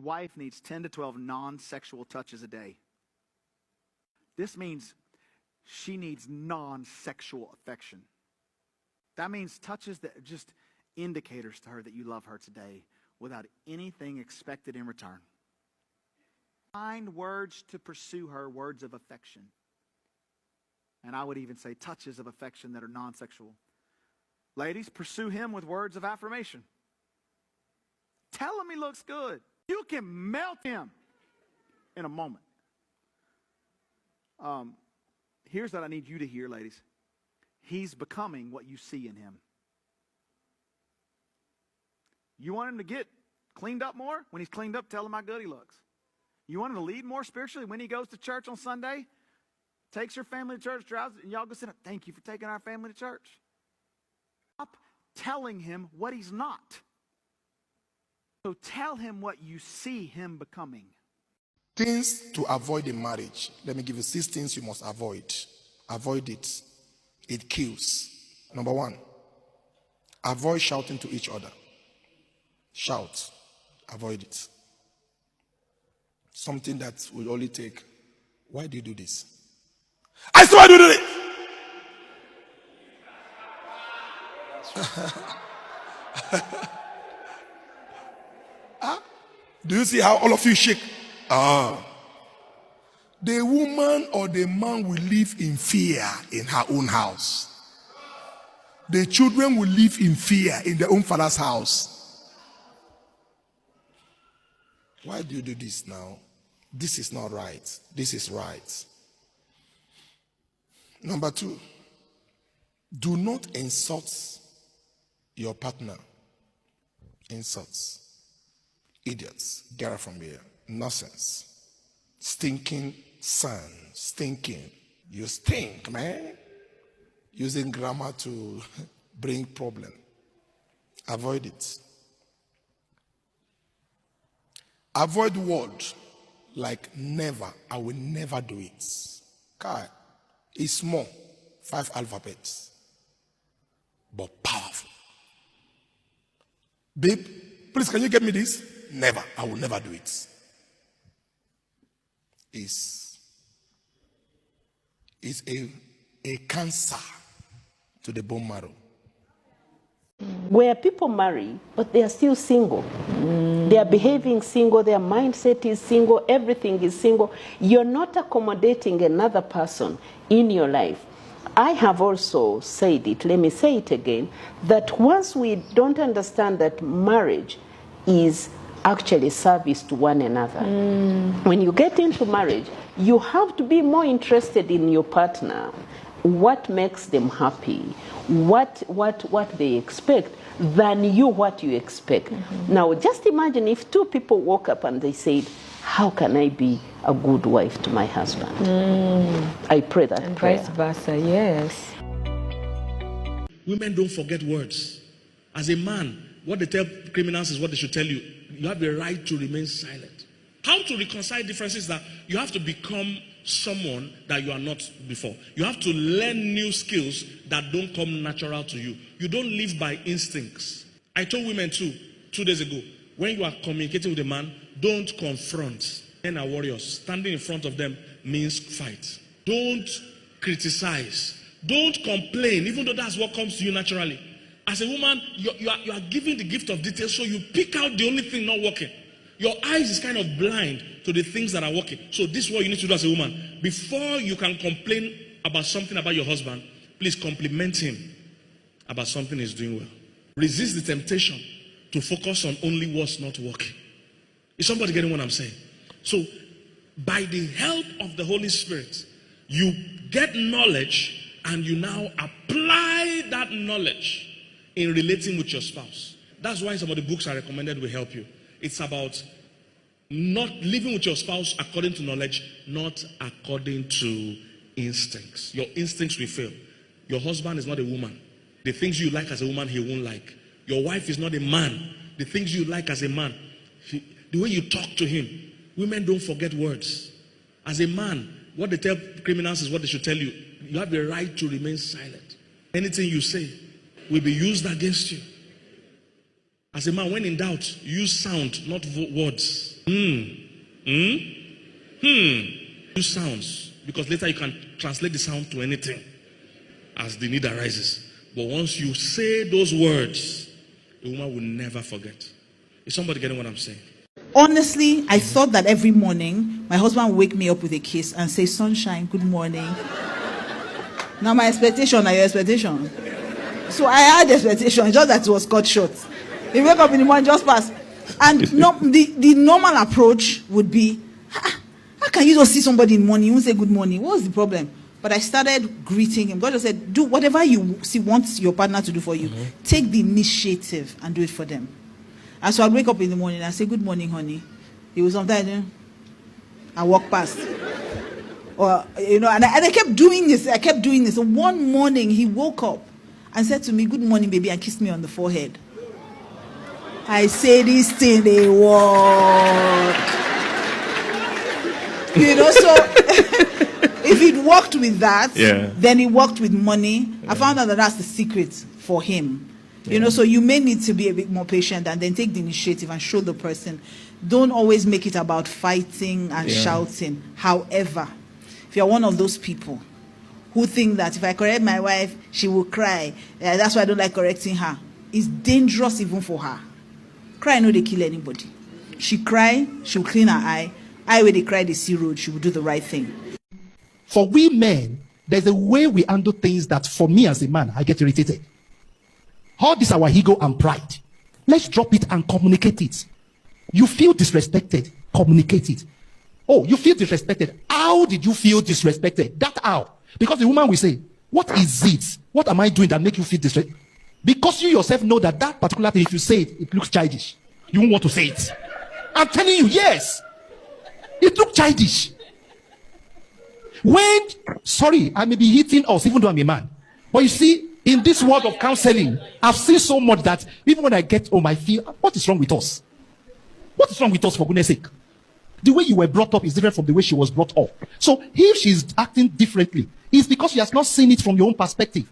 wife needs 10 to 12 non-sexual touches a day. This means she needs non-sexual affection. That means touches that are just indicators to her that you love her today without anything expected in return. Find words to pursue her, words of affection. And I would even say touches of affection that are non-sexual. Ladies, pursue him with words of affirmation. Tell him he looks good. You can melt him in a moment. Here's what I need you to hear, ladies. He's becoming what you see in him. You want him to get cleaned up more? When he's cleaned up, tell him how good he looks. You want him to lead more spiritually? When he goes to church on Sunday, takes your family to church, drives, and y'all go sit up. Thank you for taking our family to church. Stop telling him what he's not. So tell him what you see him becoming. Things to avoid in marriage. Let me give you 6 things you must avoid. Avoid it. It kills. Number 1, avoid shouting to each other. Shout. Avoid it. Something that will only take, why do you do this? I saw you do it. Do you see how all of you shake? The woman or the man will live in fear in her own house. The children will live in fear in their own father's house. Why do you do this now? This is not right. This is right. Number 2, do not insult your partner. Insults. Idiots. Get out from here. Nonsense. Stinking son. Stinking. You stink, man. Using grammar to bring problem. Avoid it. Avoid word like never. I will never do it. Kai, it's small. 5 alphabets. But powerful. Babe, please can you get me this? Never. I will never do it. It's a cancer to the bone marrow. Where people marry, but they are still single. They are behaving single, their mindset is single, everything is single. You're not accommodating another person in your life. I have also said it, let me say it again, that once we don't understand that marriage is actually service to one another. When you get into marriage, you have to be more interested in your partner, what makes them happy, what they expect, than you what you expect. Now, just imagine if 2 people woke up and they said, how can I be a good wife to my husband? I pray that and prayer. vice versa, yes. Women don't forget words. As a man, what they tell criminals is what they should tell you. You have the right to remain silent. How to reconcile differences that you have to become someone that you are not before. You have to learn new skills that don't come natural to you. You don't live by instincts. I told women too, 2 days ago, when you are communicating with a man, don't confront. Men are warriors. Standing in front of them means fight. Don't criticize. Don't complain, even though that's what comes to you naturally. As a woman, you are given the gift of detail, so you pick out the only thing not working. Your eyes is kind of blind to the things that are working. So this is what you need to do as a woman. Before you can complain about something about your husband, please compliment him about something he's doing well. Resist the temptation to focus on only what's not working. Is somebody getting what I'm saying? So, by the help of the Holy Spirit, you get knowledge and you now apply that knowledge in relating with your spouse. That's why some of the books I recommended will help you. It's about not living with your spouse according to knowledge, not according to instincts. Your instincts will fail. Your husband is not a woman. The things you like as a woman, he won't like. Your wife is not a man. The things you like as a man, the way you talk to him. Women don't forget words. As a man, what they tell criminals is what they should tell you. You have the right to remain silent. Anything you say will be used against you. As a man, when in doubt, use sound, not words. Use sounds, because later you can translate the sound to anything as the need arises. But once you say those words, the woman will never forget. Is somebody getting what I'm saying? Honestly, I thought that every morning my husband would wake me up with a kiss and say, "Sunshine, good morning." Now my expectation, now your expectation. So I had expectation, just that it was cut short. He wake up in the morning, just pass. And no, the normal approach would be, how can you just see somebody in the morning, you won't say good morning? What's the problem? But I started greeting him. God just said, do whatever you see wants your partner to do for you. Take the initiative and do it for them. And so I'd wake up in the morning and say, "Good morning, honey." He was sometimes, I walk past. Or, and I kept doing this. So one morning he woke up and said to me, "Good morning, baby," and kissed me on the forehead. I say, this thing, they work. So if it worked with that, then it worked with money. I found out that that's the secret for him. So you may need to be a bit more patient and then take the initiative and show the person. Don't always make it about fighting and shouting. However, if you're one of those people who think that if I correct my wife, she will cry, that's why I don't like correcting her, it's dangerous even for her. Cry, no, they kill anybody. She cry, she'll clean her eye. Where they cry, they see road, she will do the right thing. For we men, there's a way we handle things that for me as a man, I get irritated. All this our ego and pride. Let's drop it and communicate it. You feel disrespected, communicate it. Oh, you feel disrespected. How did you feel disrespected? That how? Because the woman will say, what is it? What am I doing that make you feel disrespected? Because you yourself know that particular thing, if you say it, it looks childish. You won't want to say it. I'm telling you, yes. It looks childish. I may be hitting us, even though I'm a man. But you see, in this world of counseling, I've seen so much that even when I get home, I feel, what is wrong with us? What is wrong with us, for goodness sake? The way you were brought up is different from the way she was brought up. So if she's acting differently, it's because she has not seen it from your own perspective.